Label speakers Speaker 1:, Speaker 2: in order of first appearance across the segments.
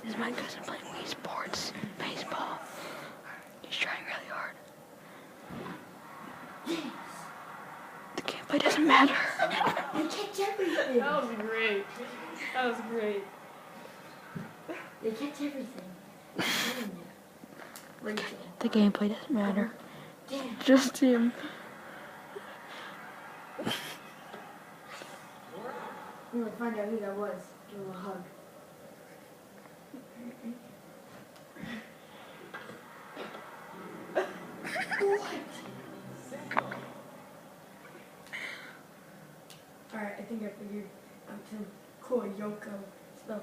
Speaker 1: This is my cousin playing Wii Sports baseball. He's trying really hard. The gameplay doesn't matter.
Speaker 2: You catch everything.
Speaker 3: That was great. That was great.
Speaker 2: They catch everything.
Speaker 1: The gameplay doesn't matter.
Speaker 2: Damn.
Speaker 1: Just him.
Speaker 2: We will find out who that was. Give him a hug. Alright, I think I figured out some cool Yoko stuff.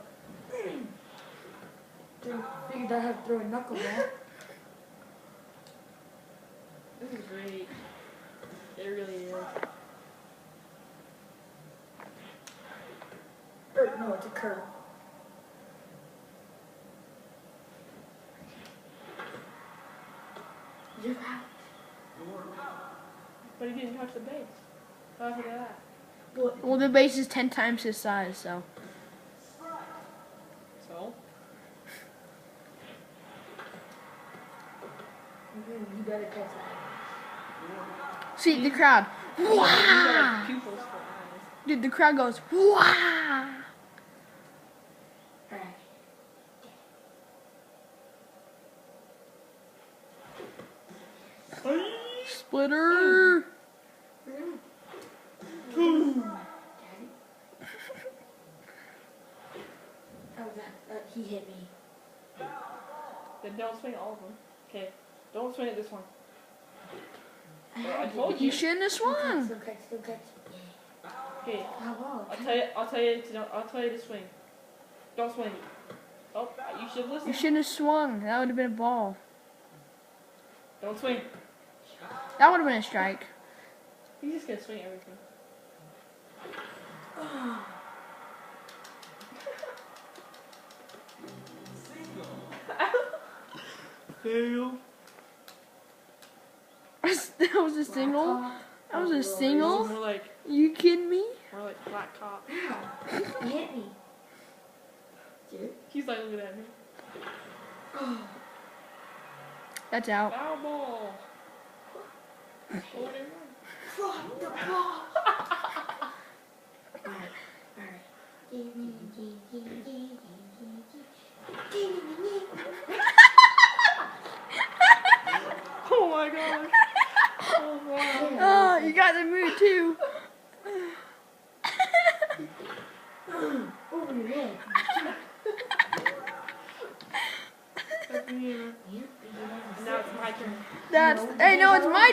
Speaker 2: Figured out how to throw a knuckleball.
Speaker 3: This is great. It really is.
Speaker 2: No, it's a curl. You're out.
Speaker 3: But he didn't touch the base. How after that?
Speaker 1: Well, the base is 10 times his size, so.
Speaker 3: So?
Speaker 2: You better catch that.
Speaker 1: See, the crowd.
Speaker 3: You got
Speaker 1: Wow!
Speaker 3: pupils for eyes.
Speaker 1: Dude, the crowd goes, wow!
Speaker 2: Alright.
Speaker 1: Splitter!
Speaker 2: He hit me.
Speaker 3: Then don't swing all of them. Okay. Don't swing at this one.
Speaker 2: I
Speaker 3: told
Speaker 1: You shouldn't have swung.
Speaker 2: Still catch.
Speaker 3: Okay.
Speaker 2: Oh,
Speaker 3: I'll tell you to swing. Don't swing. Oh, you should listen.
Speaker 1: You shouldn't have swung. That would have been a ball.
Speaker 3: Don't swing.
Speaker 1: That would have been a strike.
Speaker 3: He's just gonna swing everything. Fail.
Speaker 1: That was a single? That was a single?
Speaker 3: More like
Speaker 1: You kidding me?
Speaker 3: black cop.
Speaker 2: he hit me. Dude.
Speaker 3: He's like looking at me.
Speaker 1: That's out.
Speaker 3: Foul ball.
Speaker 2: Drop the ball. Alright.
Speaker 3: Oh my god. Oh wow.
Speaker 1: Oh, you got the mood too.
Speaker 2: Over your head.
Speaker 3: That's me. Now it's my turn.
Speaker 1: Hey, no, it's my